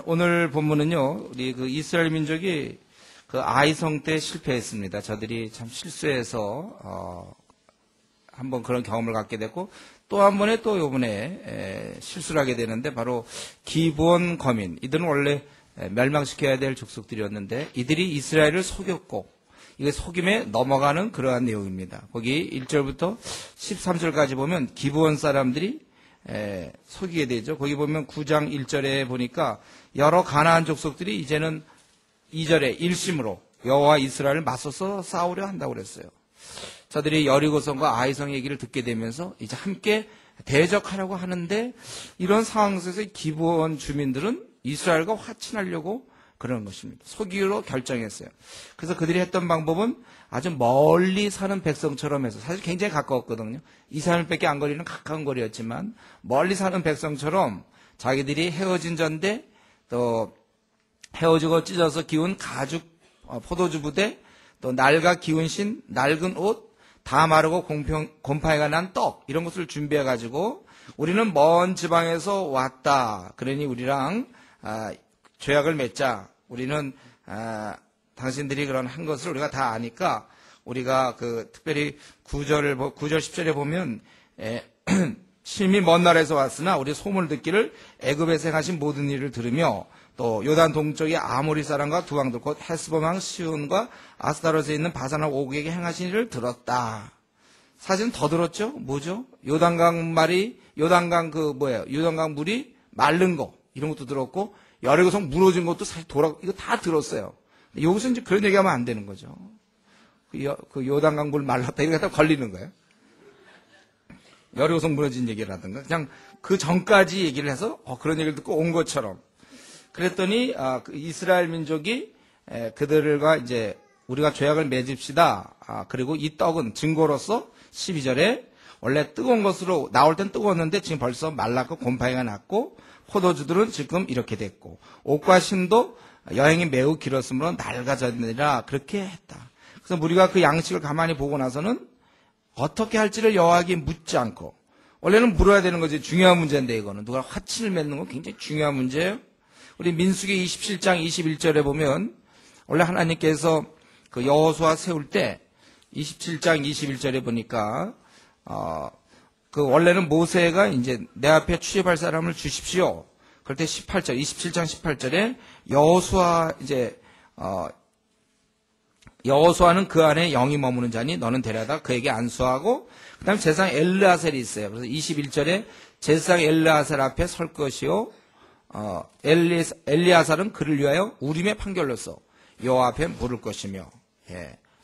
오늘 본문은요, 우리 그 이스라엘 민족이 그 아이성 때 실패했습니다. 저들이 참 실수해서, 한번 그런 경험을 갖게 됐고, 또 한 번에 또 요번에 실수를 하게 되는데, 바로 기브온 거민. 이들은 원래 멸망시켜야 될 족속들이었는데, 이들이 이스라엘을 속였고, 이게 속임에 넘어가는 그러한 내용입니다. 거기 1절부터 13절까지 보면 기브온 사람들이 속이게 되죠. 거기 보면 9장 1절에 보니까 여러 가나안 족속들이 이제는 2절에 일심으로 여호와 이스라엘을 맞서서 싸우려 한다고 그랬어요. 저들이 여리고성과 아이성 얘기를 듣게 되면서 이제 함께 대적하려고 하는데, 이런 상황 속에서 기브온 주민들은 이스라엘과 화친하려고 그러는 것입니다. 속이기로 결정했어요. 그래서 그들이 했던 방법은 아주 멀리 사는 백성처럼 해서, 사실 굉장히 가까웠거든요. 2, 3일밖에 안 거리는 가까운 거리였지만 멀리 사는 백성처럼 자기들이 헤어진 전대, 또 헤어지고 찢어서 기운 가죽 포도주 부대, 또 낡아 기운신 낡은 옷, 다 마르고 곰팡이가 난 떡, 이런 것을 준비해가지고 우리는 먼 지방에서 왔다. 그러니 우리랑 조약을 맺자. 우리는 당신들이 그런 한 것을 우리가 다 아니까 우리가 특별히 9절 10절에 보면 심히 먼 나라에서 왔으나 우리 소문을 듣기를 애굽에서 행하신 모든 일을 들으며 또 요단 동쪽의 아모리 사람과 두 왕들 곧 헤스본 왕 시온과 아스타롯에 있는 바산왕 오국에게 행하신 일을 들었다. 사실은 더 들었죠? 뭐죠? 요단강 물이 마른 거, 이런 것도 들었고, 여리고성 무너진 것도 사실 이거 다 들었어요. 여기서 이제 그런 얘기하면 안 되는 거죠. 그 요단강 물 말랐다, 이렇게 갖다 걸리는 거예요. 여리고성 무너진 얘기를 하든가, 그냥 그 전까지 얘기를 해서, 그런 얘기를 듣고 온 것처럼. 그랬더니, 그 이스라엘 민족이, 그들과 이제, 우리가 조약을 맺읍시다. 그리고 이 떡은 증거로서 12절에 원래 뜨거운 것으로, 나올 땐 뜨거웠는데 지금 벌써 말랐고 곰팡이가 났고, 포도주들은 지금 이렇게 됐고, 옷과 신도 여행이 매우 길었으므로 낡아졌느니라, 그렇게 했다. 그래서 우리가 그 양식을 가만히 보고 나서는 어떻게 할지를 여호와에게 묻지 않고, 원래는 물어야 되는 거지. 중요한 문제인데, 이거는 누가 화친을 맺는 건 굉장히 중요한 문제예요. 우리 민수기 27장 21절에 보면 원래 하나님께서 그 여호수아 세울 때 27장 21절에 보니까 원래는 모세가 이제 내 앞에 출입할 사람을 주십시오. 그럴 때 27장 18절에 여호수아는 그 안에 영이 머무는 자니 너는 데려다 그에게 안수하고, 그 다음에 제사장 엘르아셀이 있어요. 그래서 21절에 제사장 엘르아셀 앞에 설 것이요, 엘리아살은 그를 위하여 우림의 판결로서 여호와 앞에 물을 것이며,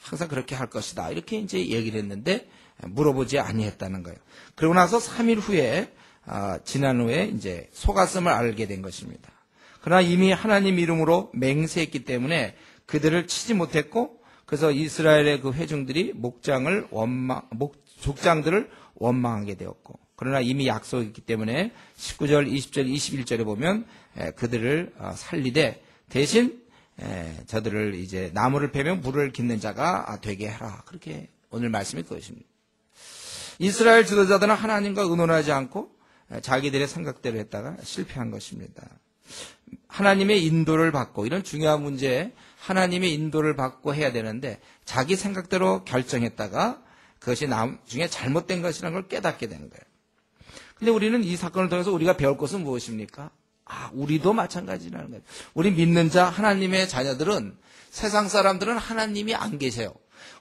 항상 그렇게 할 것이다. 이렇게 이제 얘기를 했는데 물어보지 아니했다는 거예요. 그러고 나서 3일 후에 지난 후에 이제 속았음을 알게 된 것입니다. 그러나 이미 하나님 이름으로 맹세했기 때문에 그들을 치지 못했고, 그래서 이스라엘의 그 회중들이 족장들을 원망하게 되었고, 그러나 이미 약속했기 때문에 19절, 20절, 21절에 보면 그들을 살리되 대신 저들을 이제 나무를 베며 물을 깃는 자가 되게 하라. 그렇게 오늘 말씀이 그것입니다. 이스라엘 지도자들은 하나님과 의논하지 않고 자기들의 생각대로 했다가 실패한 것입니다. 하나님의 인도를 받고, 이런 중요한 문제에 하나님의 인도를 받고 해야 되는데 자기 생각대로 결정했다가 그것이 나중에 잘못된 것이라는 걸 깨닫게 되는 거예요. 근데 우리는 이 사건을 통해서 우리가 배울 것은 무엇입니까? 우리도 마찬가지라는 거예요. 우리 믿는 자, 하나님의 자녀들은, 세상 사람들은 하나님이 안 계세요.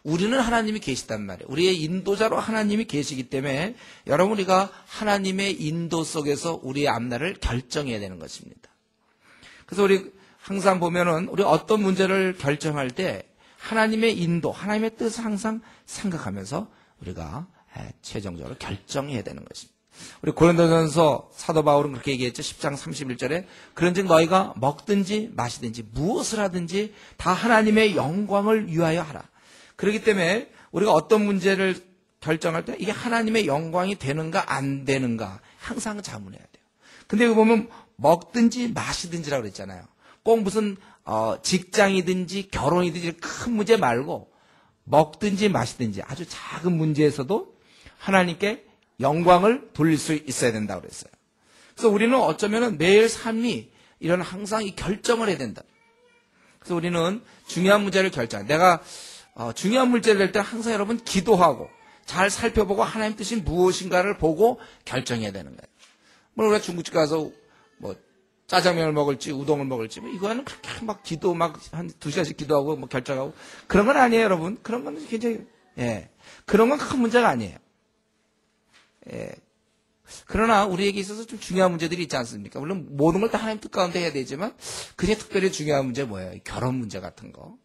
우리는 하나님이 계시단 말이에요. 우리의 인도자로 하나님이 계시기 때문에 여러분, 우리가 하나님의 인도 속에서 우리의 앞날을 결정해야 되는 것입니다. 그래서 우리 항상 보면은 우리 어떤 문제를 결정할 때 하나님의 인도, 하나님의 뜻을 항상 생각하면서 우리가 최종적으로 결정해야 되는 것입니다. 우리 고린도전서 사도 바울은 그렇게 얘기했죠. 10장 31절에 그런즉 너희가 먹든지 마시든지 무엇을 하든지 다 하나님의 영광을 위하여 하라. 그렇기 때문에 우리가 어떤 문제를 결정할 때 이게 하나님의 영광이 되는가 안 되는가 항상 자문해야 돼요. 근데 여기 보면 먹든지 마시든지라고 그랬잖아요. 꼭 무슨 직장이든지 결혼이든지 큰 문제 말고 먹든지 마시든지 아주 작은 문제에서도 하나님께 영광을 돌릴 수 있어야 된다고 그랬어요. 그래서 우리는 어쩌면 매일 삶이 이런 항상 이 결정을 해야 된다. 그래서 우리는 중요한 문제를 결정. 내가 중요한 문제를 낼 때 항상 여러분 기도하고 잘 살펴보고 하나님 뜻이 무엇인가를 보고 결정해야 되는 거예요. 뭐 우리가 중국집 가서 뭐 짜장면을 먹을지 우동을 먹을지 뭐 이거는 그렇게 막 기도 막 한 2시간씩 기도하고 뭐 결정하고 그런 건 아니에요, 여러분. 그런 건 굉장히 그런 건 큰 문제가 아니에요. 그러나 우리에게 있어서 좀 중요한 문제들이 있지 않습니까? 물론 모든 걸 다 하나님 뜻 가운데 해야 되지만 그게 특별히 중요한 문제 뭐예요? 결혼 문제 같은 거.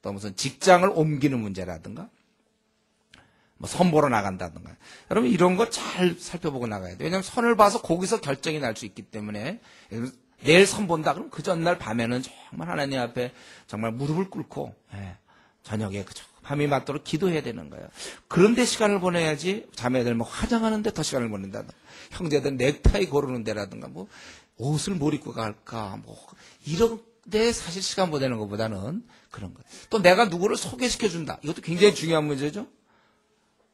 또 무슨 직장을 옮기는 문제라든가 뭐 선보러 나간다든가. 여러분 이런 거 잘 살펴보고 나가야 돼요. 왜냐하면 선을 봐서 거기서 결정이 날 수 있기 때문에 내일 선 본다 그러면 그 전날 밤에는 정말 하나님 앞에 정말 무릎을 꿇고 저녁에 밤이 맞도록 기도해야 되는 거예요. 그런데 시간을 보내야지 자매들 뭐 화장하는데 더 시간을 보낸다든가 형제들 넥타이 고르는 데라든가 뭐 옷을 뭘 입고 갈까 뭐 이런 데 사실 시간 보내는 것보다는 그런 거예요. 또 내가 누구를 소개시켜준다. 이것도 굉장히 중요한 문제죠.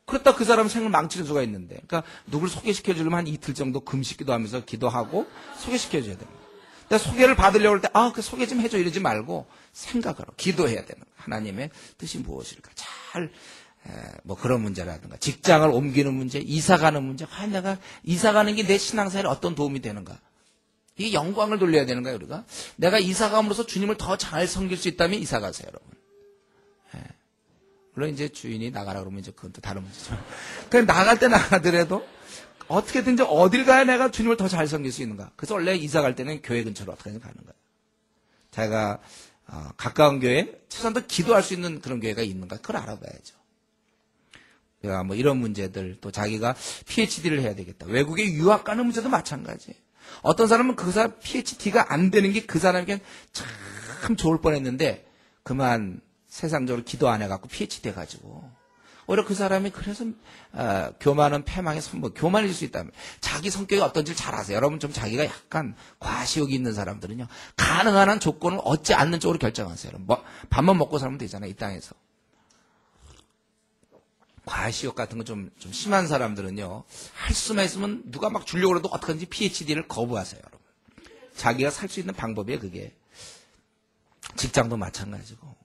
그렇다 그 사람 생을 망치는 수가 있는데 그러니까 누구를 소개시켜주려면 한 이틀 정도 금식기도 하면서 기도하고 소개시켜줘야 됩니다. 내가 소개를 받으려고 할 때 그 소개 좀 해줘 이러지 말고 생각하러 기도해야 되는 거예요. 하나님의 뜻이 무엇일까? 뭐 그런 문제라든가 직장을 옮기는 문제, 이사가는 문제. 과연 내가 이사가는 게 내 신앙생활에 어떤 도움이 되는가? 이게 영광을 돌려야 되는 거예요, 우리가. 내가 이사감으로써 주님을 더 잘 섬길 수 있다면 이사가세요, 여러분. 물론 이제 주인이 나가라 그러면 이제 그건 또 다른 문제죠. 그냥 나갈 때 나가더라도 어떻게든지 어딜 가야 내가 주님을 더 잘 섬길 수 있는가. 그래서 원래 이사 갈 때는 교회 근처로 어떻게든 가는 거예요. 자기가 가까운 교회, 최소한 더 기도할 수 있는 그런 교회가 있는가. 그걸 알아봐야죠. 뭐 이런 문제들, 또 자기가 PhD를 해야 되겠다. 외국에 유학 가는 문제도 마찬가지예요. 어떤 사람은 그 사람 PhD가 안 되는 게 그 사람에겐 참 좋을 뻔했는데 그만 세상적으로 기도 안 해갖고 PhD 해가지고 오히려 그 사람이 그래서 교만은 패망의 선봉, 교만일 수 있다면 자기 성격이 어떤지 잘 아세요. 여러분 좀 자기가 약간 과시욕이 있는 사람들은요 가능한 한 조건을 얻지 않는 쪽으로 결정하세요. 뭐 밥만 먹고 살면 되잖아요, 이 땅에서. 과시욕 같은 거 좀 심한 사람들은요 할 수만 있으면 누가 막 주려고 해도 어떡하든지 PhD를 거부하세요, 여러분. 자기가 살 수 있는 방법이에요, 그게. 직장도 마찬가지고.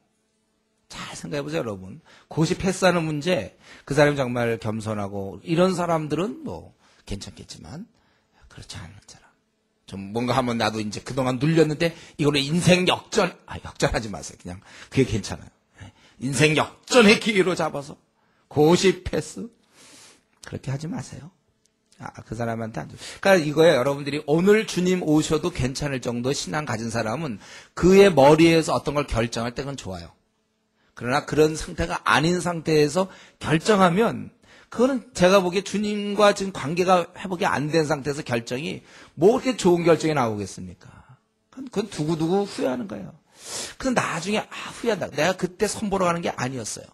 잘 생각해보세요, 여러분. 고시 패스하는 문제, 그 사람이 정말 겸손하고, 이런 사람들은 뭐, 괜찮겠지만, 그렇지 않은 사람. 좀 뭔가 하면 나도 이제 그동안 눌렸는데, 이거는 인생 역전, 역전하지 마세요. 그냥, 그게 괜찮아요. 인생 역전의 기회로 잡아서, 고시 패스? 그렇게 하지 마세요. 그 사람한테 안 줘. 그러니까 이거예요. 여러분들이 오늘 주님 오셔도 괜찮을 정도 신앙 가진 사람은 그의 머리에서 어떤 걸 결정할 때 그건 좋아요. 그러나 그런 상태가 아닌 상태에서 결정하면 그거는 제가 보기에 주님과 지금 관계가 회복이 안 된 상태에서 결정이 뭐 그렇게 좋은 결정이 나오겠습니까? 그건 두고두고 후회하는 거예요. 그래서 나중에 후회한다. 내가 그때 선보러 가는 게 아니었어요.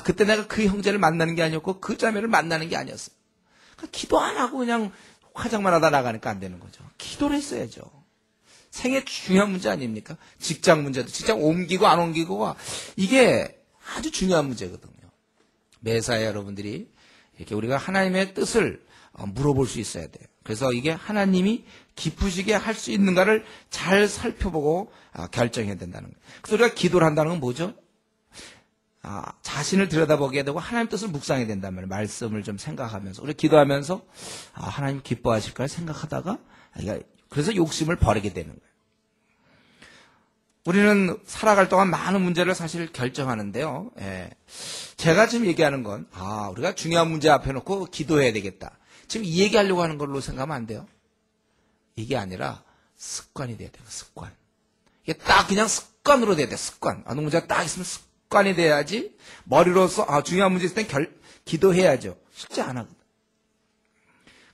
그때 내가 그 형제를 만나는 게 아니었고 그 자매를 만나는 게 아니었어요. 그러니까 기도 안 하고 그냥 화장만 하다 나가니까 안 되는 거죠. 기도를 했어야죠. 생애 중요한 문제 아닙니까? 직장 문제도 직장 옮기고 안 옮기고가 이게 아주 중요한 문제거든요. 매사에 여러분들이 이렇게 우리가 하나님의 뜻을 물어볼 수 있어야 돼요. 그래서 이게 하나님이 기쁘시게 할 수 있는가를 잘 살펴보고 결정해야 된다는 거예요. 그래서 우리가 기도를 한다는 건 뭐죠? 자신을 들여다보게 되고 하나님 뜻을 묵상해야 된단 말이에요. 말씀을 좀 생각하면서 우리 기도하면서 하나님 기뻐하실까 생각하다가 그래서 욕심을 버리게 되는 거예요. 우리는 살아갈 동안 많은 문제를 사실 결정하는데요. 제가 지금 얘기하는 건 우리가 중요한 문제 앞에 놓고 기도해야 되겠다. 지금 이 얘기하려고 하는 걸로 생각하면 안 돼요. 이게 아니라 습관이 돼야 돼요. 습관. 이게 딱 그냥 습관으로 돼야 돼요. 습관. 어느 문제가 딱 있으면 습관이 돼야지 머리로서 중요한 문제 있을 땐 기도해야죠. 쉽지 않아거든.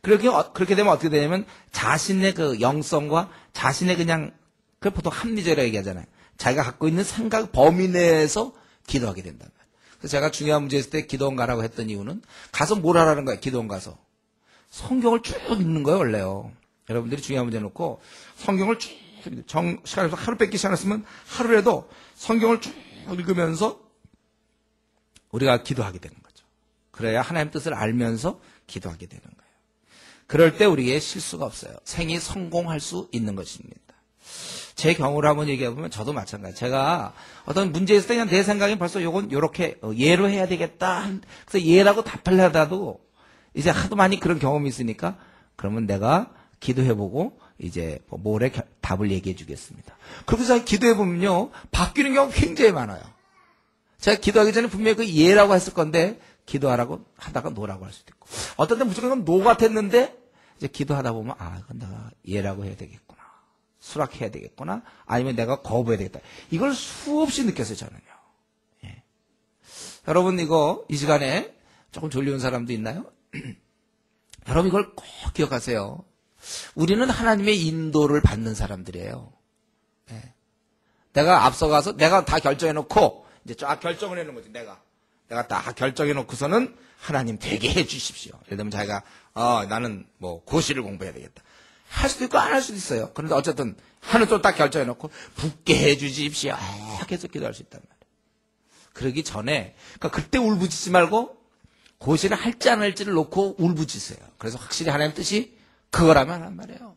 그렇게 되면 어떻게 되냐면 자신의 그 영성과 자신의 그냥 그 보통 합리적이라고 얘기하잖아요. 자기가 갖고 있는 생각 범위 내에서 기도하게 된단 말이에요. 그래서 제가 중요한 문제 있을 때 기도원 가라고 했던 이유는 가서 뭘 하라는 거예요. 기도원 가서. 성경을 쭉 읽는 거예요, 원래요. 여러분들이 중요한 문제 놓고 성경을 쭉 시간에서 하루 뺏기 시작했으면 하루에도 성경을 쭉 읽으면서 우리가 기도하게 되는 거죠. 그래야 하나님 뜻을 알면서 기도하게 되는 거예요. 그럴 때 우리에게 실수가 없어요. 생이 성공할 수 있는 것입니다. 제 경우를 한번 얘기해보면 저도 마찬가지. 제가 어떤 문제 있을 때 그냥 내 생각엔 벌써 요건 요렇게 예로 해야 되겠다. 그래서 예라고 답하려다도 이제 하도 많이 그런 경험이 있으니까 그러면 내가 기도해보고 이제 모레 답을 얘기해 주겠습니다. 그렇게 해서 기도해보면요. 바뀌는 경우가 굉장히 많아요. 제가 기도하기 전에 분명히 그 예라고 했을 건데 기도하라고 하다가 노라고 할 수도 있고 어떤 때 무조건 노 같았는데 이제 기도하다 보면 아 이건 내가 예라고 해야 되겠구나. 수락해야 되겠구나. 아니면 내가 거부해야 되겠다. 이걸 수없이 느꼈어요, 저는요. 예. 여러분, 이거, 이 시간에 조금 졸려온 사람도 있나요? 여러분, 이걸 꼭 기억하세요. 우리는 하나님의 인도를 받는 사람들이에요. 예. 내가 앞서가서 내가 다 결정해놓고, 이제 쫙 결정을 해놓은 거지, 내가 다 결정해놓고서는 하나님 되게 해주십시오. 예를 들면 자기가, 나는 뭐, 고시를 공부해야 되겠다. 할 수도 있고 안 할 수도 있어요. 그런데 어쨌든 하는 쪽 딱 결정해놓고 붙게 해주십시오. 계속 기도할 수 있단 말이에요. 그러기 전에 그러니까 그때 울부짖지 말고 고시를 할지 안 할지를 놓고 울부짖으세요. 그래서 확실히 하나님 뜻이 그거라면 하란 말이에요.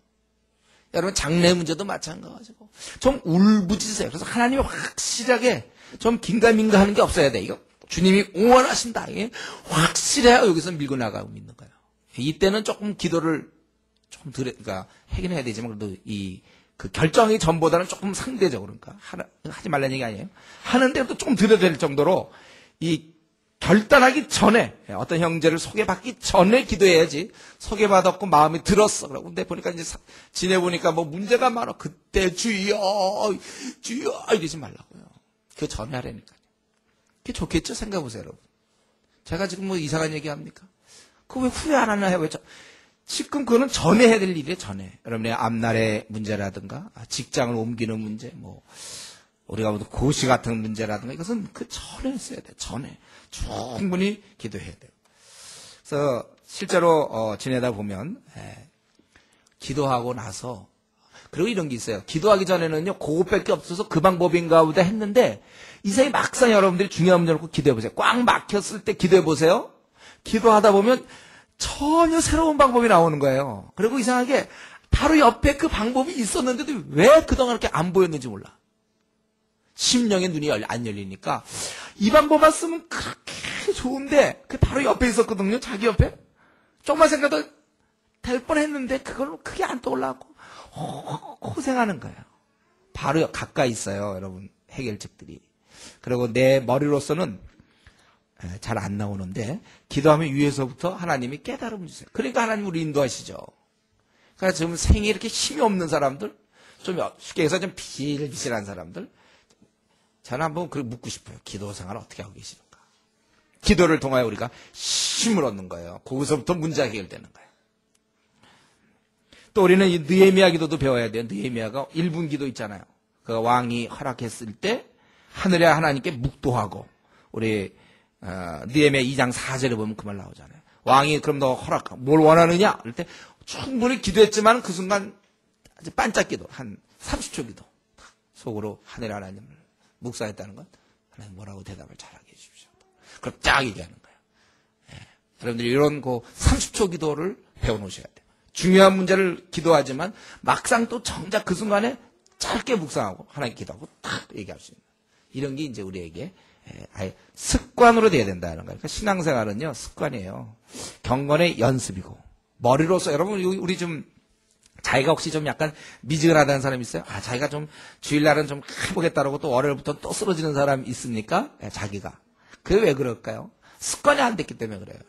여러분 장래 문제도 마찬가지고 좀 울부짖으세요. 그래서 하나님이 확실하게 좀 긴가민가하는 게 없어야 돼. 이거 주님이 응원하신다. 이게 확실해야 여기서 밀고 나가고 있는 거예요. 이때는 조금 기도를 조금 그러니까 하긴 해야 되지만 그래도 그 결정이 전보다는 조금 상대적으로 그러니까 하지 말라는 얘기 아니에요. 하는데도 조금 들여야 될 정도로 이 결단하기 전에 어떤 형제를 소개받기 전에 기도해야지 소개받았고 마음이 들었어. 그러고 근데 보니까 이제 지내보니까 뭐 문제가 많아. 그때 주여 이러지 말라고요. 그 전에 하라니까요. 그게 좋겠죠? 생각해보세요, 여러분. 제가 지금 뭐 이상한 얘기 합니까? 그거 왜 후회 안 하나 해요? 지금 그거는 전에 해야 될 일이에요, 전에. 여러분의 앞날의 문제라든가, 직장을 옮기는 문제, 뭐, 우리가 모두 고시 같은 문제라든가, 이것은 그 전에 했어야 돼, 전에. 충분히 기도해야 돼요. 그래서 실제로, 지내다 보면, 기도하고 나서, 그리고 이런 게 있어요. 기도하기 전에는요, 그것밖에 없어서 그 방법인가 보다 했는데, 이상히 막상 여러분들이 중요한 문제 놓고 기도해보세요. 꽉 막혔을 때 기도해보세요. 기도하다 보면, 전혀 새로운 방법이 나오는 거예요. 그리고 이상하게 바로 옆에 그 방법이 있었는데도 왜 그동안 그렇게 안 보였는지 몰라. 심령의 눈이 안 열리니까 이 방법만 쓰면 그렇게 좋은데 그 바로 옆에 있었거든요. 자기 옆에. 조금만 생각도 될 뻔했는데 그걸 크게 안 떠올라고 고생하는 거예요. 바로 가까이 있어요. 여러분 해결책들이. 그리고 내 머리로서는 잘 안 나오는데 기도하면 위에서부터 하나님이 깨달음을 주세요. 그러니까 하나님 우리 인도하시죠. 그러니까 지금 생에 이렇게 힘이 없는 사람들, 좀 쉽게 해서 좀 비실비실한 사람들, 저는 한번 그렇게 묻고 싶어요. 기도 생활 어떻게 하고 계시는가? 기도를 통하여 우리가 힘을 얻는 거예요. 거기서부터 문제가 해결되는 거예요. 또 우리는 이 느헤미야 기도도 배워야 돼요. 느헤미야가 1분 기도 있잖아요. 그 왕이 허락했을 때 하늘에 하나님께 묵도하고 우리 느헤미야 2장 4절에 보면 그 말 나오잖아요. 왕이 그럼 너 뭘 원하느냐? 그럴 때 충분히 기도했지만 그 순간 아주 반짝 기도, 한 30초 기도. 속으로 하늘의 하나님을 묵상했다는 건 하나님 뭐라고 대답을 잘하게 해주십시오. 그럼 쫙 얘기하는 거예요. 여러분들이 이런 그 30초 기도를 배워놓으셔야 돼요. 중요한 문제를 기도하지만 막상 또 정작 그 순간에 짧게 묵상하고 하나님 기도하고 딱 얘기할 수 있는 이런 게 이제 우리에게 아예 습관으로 돼야 된다는 거예요. 그러니까 신앙생활은요 습관이에요. 경건의 연습이고 머리로서 여러분 우리 좀 자기가 혹시 좀 약간 미지근하다는 사람 있어요? 자기가 좀 주일날은 좀 해보겠다라고 또 월요일부터 또 쓰러지는 사람 있습니까? 자기가. 그게 왜 그럴까요? 습관이 안 됐기 때문에 그래요.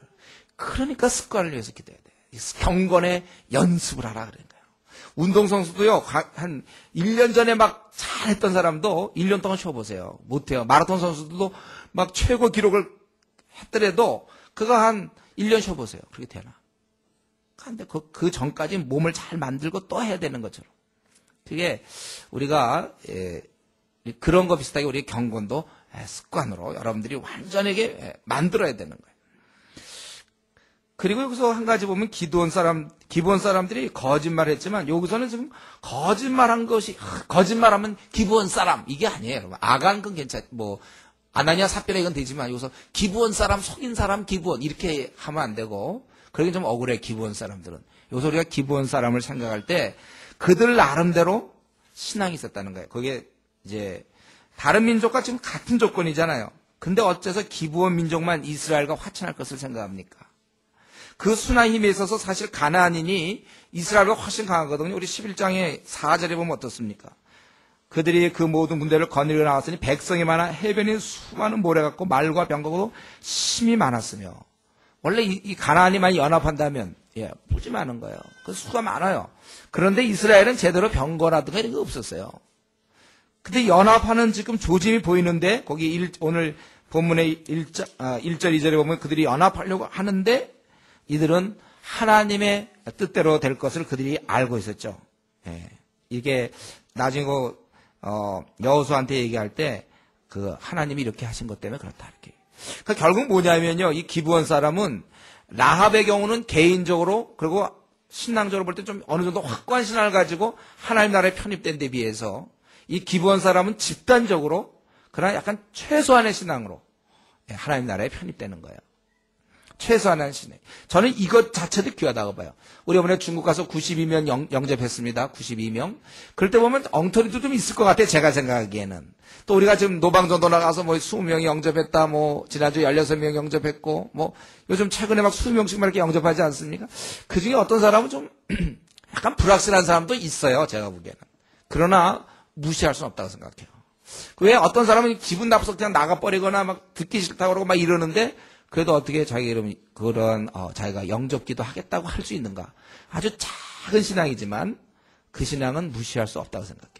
그러니까 습관을 위해서 기도해야 돼요. 경건의 연습을 하라 그런 거예요. 운동선수도요, 한 1년 전에 막 잘했던 사람도 1년 동안 쉬어보세요. 못해요. 마라톤 선수들도 막 최고 기록을 했더라도 그거 한 1년 쉬어보세요. 그렇게 되나? 근데 그 전까지 몸을 잘 만들고 또 해야 되는 것처럼. 그게 우리가, 그런 거 비슷하게 우리 경건도 습관으로 여러분들이 완전하게 만들어야 되는 거예요. 그리고 여기서 한 가지 보면 기본 사람들이 거짓말 했지만 여기서는 지금 거짓말하면 기본 사람 이게 아니에요. 여러분. 아간 건 아나니아 삽비라 이건 되지만 여기서 기본 사람, 속인 사람, 기본 이렇게 하면 안 되고 그러긴 좀 억울해 기본 사람들은. 여기서 우리가 기본 사람을 생각할 때 그들 나름대로 신앙이 있었다는 거예요. 그게 이제 다른 민족과 지금 같은 조건이잖아요. 근데 어째서 기브온 민족만 이스라엘과 화친할 것을 생각합니까? 그 순환 힘에 있어서 사실 가나안인이 이스라엘보다 훨씬 강하거든요. 우리 11장의 4절에 보면 어떻습니까? 그들이 그 모든 군대를 거느리고 나왔으니 백성이 많아 해변이 수많은 모래 같고 말과 병거고 심이 많았으며, 원래 이 가나안이 많이 연합한다면 무지 많은 거예요. 그 수가 많아요. 그런데 이스라엘은 제대로 병거라든가 이런 게 없었어요. 근데 연합하는 지금 조짐이 보이는데, 거기 오늘 본문의 1절, 2절에 보면 그들이 연합하려고 하는데 이들은 하나님의 뜻대로 될 것을 그들이 알고 있었죠. 이게 나중에 여호수아한테 얘기할 때 그 하나님이 이렇게 하신 것 때문에 그렇다 이렇게. 그러니까 결국 뭐냐면요, 이 기브온 사람은 라합의 경우는 개인적으로 그리고 신앙적으로 볼 때 좀 어느 정도 확고한 신앙을 가지고 하나님 나라에 편입된 데 비해서 이 기브온 사람은 집단적으로 그러나 약간 최소한의 신앙으로 하나님 나라에 편입되는 거예요. 최소한의 신앙. 저는 이것 자체도 귀하다고 봐요. 우리 이번에 중국 가서 92명 영접했습니다. 92명. 그럴 때 보면 엉터리도 좀 있을 것 같아요. 제가 생각하기에는. 또 우리가 지금 노방전도 나가서 뭐 20명이 영접했다, 뭐 지난주 16명 영접했고, 뭐 요즘 최근에 막 20명씩 이렇게 영접하지 않습니까? 그 중에 어떤 사람은 좀 약간 불확실한 사람도 있어요. 제가 보기에는. 그러나 무시할 수는 없다고 생각해요. 왜 어떤 사람은 기분 나빠서 그냥 나가버리거나 막 듣기 싫다고 그러고 막 이러는데, 그래도 어떻게 자기 이름 그런 자기가 영접기도 하겠다고 할 수 있는가? 아주 작은 신앙이지만 그 신앙은 무시할 수 없다고 생각해요.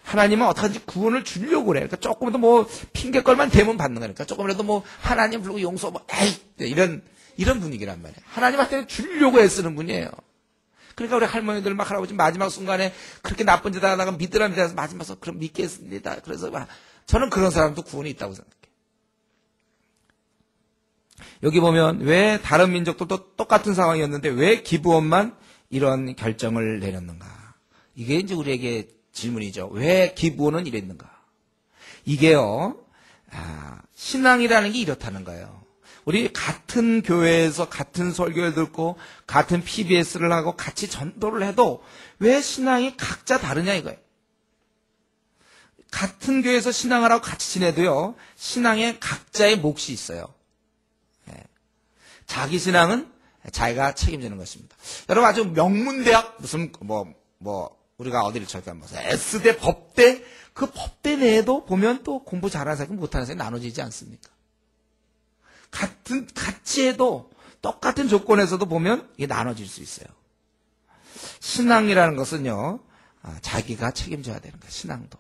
하나님은 어떻게든지 구원을 주려고 그래. 그러니까 조금이라도 뭐 핑계걸만 대면 받는 거니까 조금이라도 뭐 하나님 부르고 용서 뭐 에이 이런 분위기란 말이에요. 하나님한테 주려고 애쓰는 분이에요. 그러니까 우리 할머니들 막 할아버지 마지막 순간에 그렇게 나쁜 짓 하다가 믿으라면 해서 마지막에 그럼 믿겠습니다. 그래서 저는 그런 사람도 구원이 있다고 생각해요. 여기 보면 왜 다른 민족들도 똑같은 상황이었는데 왜 기브온만 이런 결정을 내렸는가? 이게 이제 우리에게 질문이죠. 왜 기브온은 이랬는가? 이게요, 신앙이라는 게 이렇다는 거예요. 우리 같은 교회에서 같은 설교를 듣고 같은 PBS를 하고 같이 전도를 해도 왜 신앙이 각자 다르냐 이거예요. 같은 교회에서 신앙을 하고 같이 지내도요, 신앙에 각자의 몫이 있어요. 자기 신앙은 자기가 책임지는 것입니다. 여러분 아주 명문대학 무슨 우리가 어디를 저희가 뭐 S대 법대, 그 법대 내에도 보면 또 공부 잘하는 사람이 못하는 사람이 나눠지지 않습니까? 같이 해도 똑같은 조건에서도 보면 이게 나눠질 수 있어요. 신앙이라는 것은요, 자기가 책임져야 되는 거예요. 신앙도.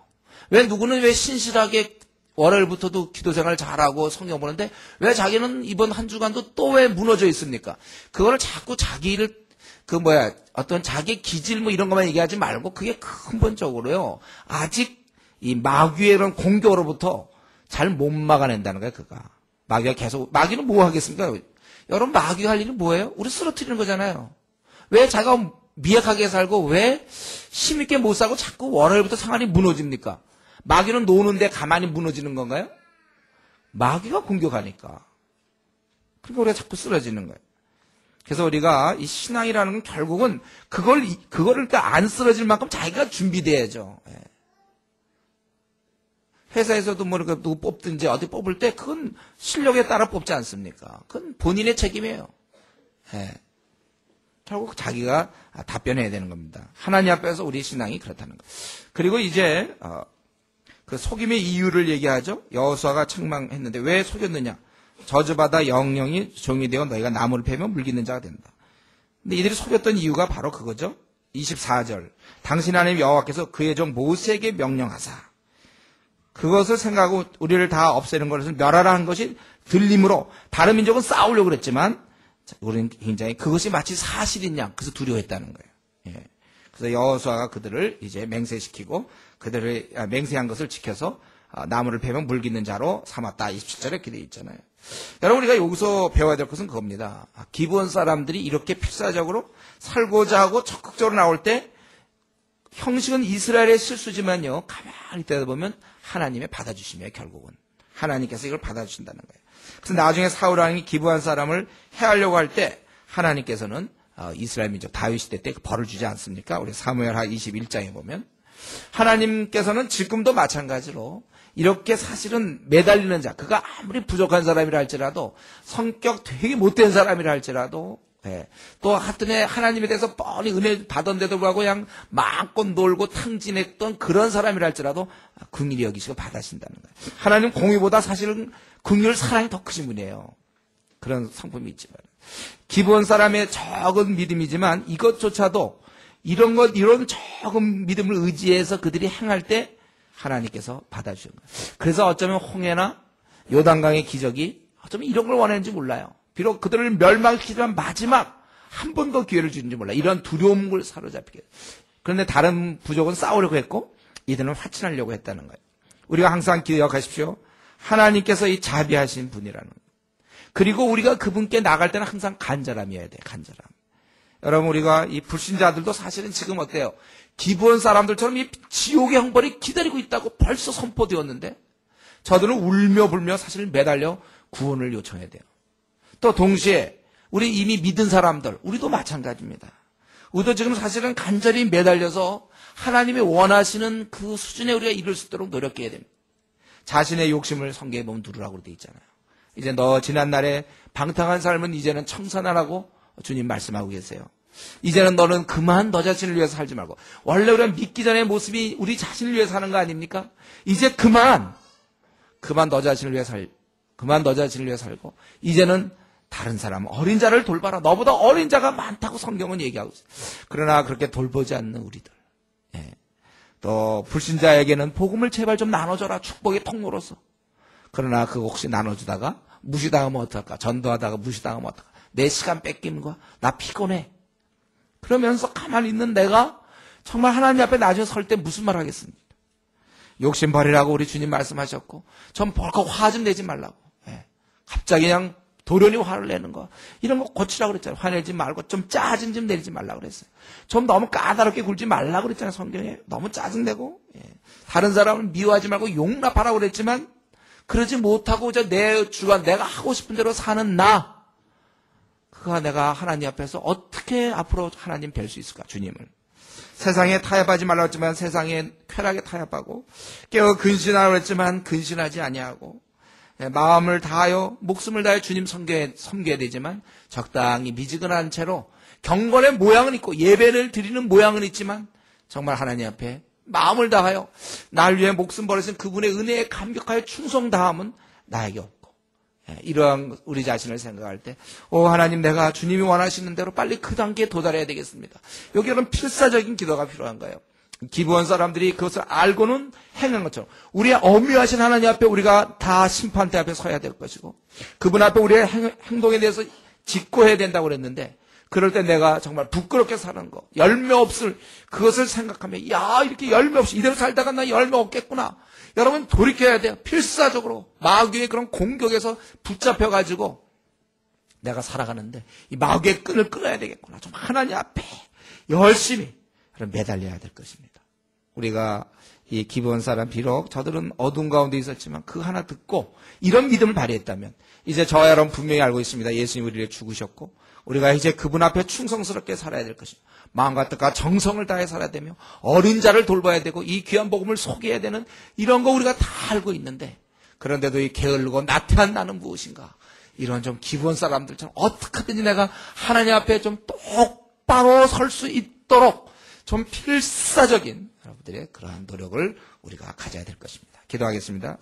왜 누구는 왜 신실하게 월요일부터도 기도생활 잘하고 성경 보는데 왜 자기는 이번 한 주간도 또 왜 무너져 있습니까? 그거를 자꾸 자기를 어떤 자기 기질 뭐 이런 것만 얘기하지 말고 그게 근본적으로요, 아직 이 마귀의 이런 공격으로부터 잘 못 막아낸다는 거예요. 그가 마귀가 계속, 마귀는 뭐 하겠습니까? 여러분 마귀가 할 일은 뭐예요? 우리 쓰러뜨리는 거잖아요. 왜 자기가 미약하게 살고 왜 힘있게 못 살고 자꾸 월요일부터 상황이 무너집니까? 마귀는 노는데 가만히 무너지는 건가요? 마귀가 공격하니까. 그러니까 우리가 자꾸 쓰러지는 거예요. 그래서 우리가 이 신앙이라는 건 결국은 그거를 그러니까 안 쓰러질 만큼 자기가 준비돼야죠. 회사에서도 뭐 이렇게 누구 뽑든지 어디 뽑을 때 그건 실력에 따라 뽑지 않습니까? 그건 본인의 책임이에요. 결국 자기가 답변해야 되는 겁니다. 하나님 앞에서 우리 신앙이 그렇다는 거. 그리고 이제 그 속임의 이유를 얘기하죠. 여호수아가 책망했는데 왜 속였느냐? 저주받아 영영이 종이 되어 너희가 나무를 패면 물깃는 자가 된다. 근데 이들이 속였던 이유가 바로 그거죠. 24절. 당신 하나님 여호와께서 그의 종 모세에게 명령하사 그것을 생각하고 우리를 다 없애는 것을 멸하라 한 것이 들림으로 다른 민족은 싸우려고 그랬지만 우리는 굉장히 그것이 마치 사실인 양 그래서 두려워했다는 거예요. 그래서 여호수아가 그들을 이제 맹세시키고 그들을 맹세한 것을 지켜서 나무를 패면 물깃는 자로 삼았다. 27절에 이렇게 되어 있잖아요. 여러분 우리가 여기서 배워야 될 것은 그겁니다. 기브온 사람들이 이렇게 필사적으로 살고자 하고 적극적으로 나올 때 형식은 이스라엘의 실수지만요. 가만히 있다 보면 하나님의 받아주심이에요. 결국은. 하나님께서 이걸 받아주신다는 거예요. 그래서 나중에 사울 왕이 기브온 사람을 해하려고 할 때 하나님께서는 이스라엘 민족 다윗 시대 때 벌을 주지 않습니까? 우리 사무엘하 21장에 보면 하나님께서는 지금도 마찬가지로 이렇게 사실은 매달리는 자, 그가 아무리 부족한 사람이라 할지라도 성격 되게 못된 사람이라 할지라도 또 하여튼에 하나님에 대해서 뻔히 은혜 받았는데도 불구하고 그냥 마음껏 놀고 탕진했던 그런 사람이라 할지라도 긍휼히 여기시고 받으신다는 거예요. 하나님 공의보다 사실은 긍휼 사랑이 더 크신 분이에요. 그런 성품이 있지만 기본 사람의 적은 믿음이지만 이것조차도 이런 적은 믿음을 의지해서 그들이 행할 때 하나님께서 받아주는 거예요. 그래서 어쩌면 홍해나 요단강의 기적이 어쩌면 이런 걸 원했는지 몰라요. 비록 그들을 멸망시키지만 마지막 한 번 더 기회를 주는지 몰라요. 이런 두려움을 사로잡히게. 그런데 다른 부족은 싸우려고 했고 이들은 화친하려고 했다는 거예요. 우리가 항상 기억하십시오. 하나님께서 이 자비하신 분이라는 거예요. 그리고 우리가 그분께 나갈 때는 항상 간절함이어야 돼요. 간절함. 여러분 우리가 이 불신자들도 사실은 지금 어때요? 기본 사람들처럼 이 지옥의 형벌이 기다리고 있다고 벌써 선포되었는데 저들은 울며 불며 사실 매달려 구원을 요청해야 돼요. 또 동시에 우리 이미 믿은 사람들 우리도 마찬가지입니다. 우리도 지금 사실은 간절히 매달려서 하나님이 원하시는 그 수준에 우리가 이룰 수 있도록 노력해야 됩니다. 자신의 욕심을 성경에 보면 누르라고 되어 있잖아요. 이제 너 지난날에 방탕한 삶은 이제는 청산하라고 주님 말씀하고 계세요. 이제는 너는 그만 너 자신을 위해서 살지 말고 원래 우리가 믿기 전의 모습이 우리 자신을 위해서 사는 거 아닙니까? 이제 그만 너 자신을 위해 살고 이제는 다른 사람 어린 자를 돌봐라. 너보다 어린 자가 많다고 성경은 얘기하고 있어요. 그러나 그렇게 돌보지 않는 우리들 또 불신자에게는 복음을 제발 좀 나눠줘라. 축복의 통로로서. 그러나 그거 혹시 나눠주다가 무시당하면 어떡할까? 전도하다가 무시당하면 어떡할까? 내 시간 뺏기는 거야? 나 피곤해. 그러면서 가만히 있는 내가 정말 하나님 앞에 나중에 설 때 무슨 말 하겠습니까? 욕심 버리라고 우리 주님 말씀하셨고 좀 벌컥 화 좀 내지 말라고. 갑자기 그냥 도련이 화를 내는 거 이런 거 고치라고 그랬잖아요. 화내지 말고 좀 짜증 좀 내지 말라고 그랬어요. 좀 너무 까다롭게 굴지 말라고 그랬잖아요. 성경에 너무 짜증내고 다른 사람을 미워하지 말고 용납하라고 그랬지만 그러지 못하고 내 주관 내가 하고 싶은 대로 사는 나 그가 내가 하나님 앞에서 어떻게 앞으로 하나님 뵐 수 있을까? 주님을 세상에 타협하지 말라고 했지만 세상에 쾌락에 타협하고 깨어 근신하라고 했지만 근신하지 아니하고 마음을 다하여 목숨을 다해 주님 섬겨야 되지만 적당히 미지근한 채로 경건의 모양은 있고 예배를 드리는 모양은 있지만 정말 하나님 앞에 마음을 다하여 날 위해 목숨 버리신 그분의 은혜에 감격하여 충성 다함은 나에게 없고 이러한 우리 자신을 생각할 때 하나님 내가 주님이 원하시는 대로 빨리 그 단계에 도달해야 되겠습니다. 여기는 필사적인 기도가 필요한 거예요. 기부한 사람들이 그것을 알고는 행한 것처럼 우리의 엄미하신 하나님 앞에 우리가 다 심판대 앞에 서야 될 것이고 그분 앞에 우리의 행동에 대해서 직고해야 된다고 그랬는데 그럴 때 내가 정말 부끄럽게 사는 거 열매 없을 그것을 생각하면 이렇게 열매 없이 이대로 살다가 나 열매 없겠구나. 여러분 돌이켜야 돼요. 필사적으로 마귀의 그런 공격에서 붙잡혀가지고 내가 살아가는데 이 마귀의 끈을 끊어야 되겠구나. 좀 하나님 앞에 열심히 매달려야 될 것입니다. 우리가 이 기부한 사람 비록 저들은 어둠 가운데 있었지만 그 하나 듣고 이런 믿음을 발휘했다면 이제 저와 여러분 분명히 알고 있습니다. 예수님 우리를 죽으셨고 우리가 이제 그분 앞에 충성스럽게 살아야 될 것입니다. 마음과 뜻과 정성을 다해 살아야 되며 어린 자를 돌봐야 되고 이 귀한 복음을 소개해야 되는 이런 거 우리가 다 알고 있는데 그런데도 이 게을르고 나태한 나는 무엇인가 이런 좀 기부한 사람들처럼 어떻게든지 내가 하나님 앞에 좀 똑바로 설 수 있도록 좀 필사적인 여러분들의 그러한 노력을 우리가 가져야 될 것입니다. 기도하겠습니다.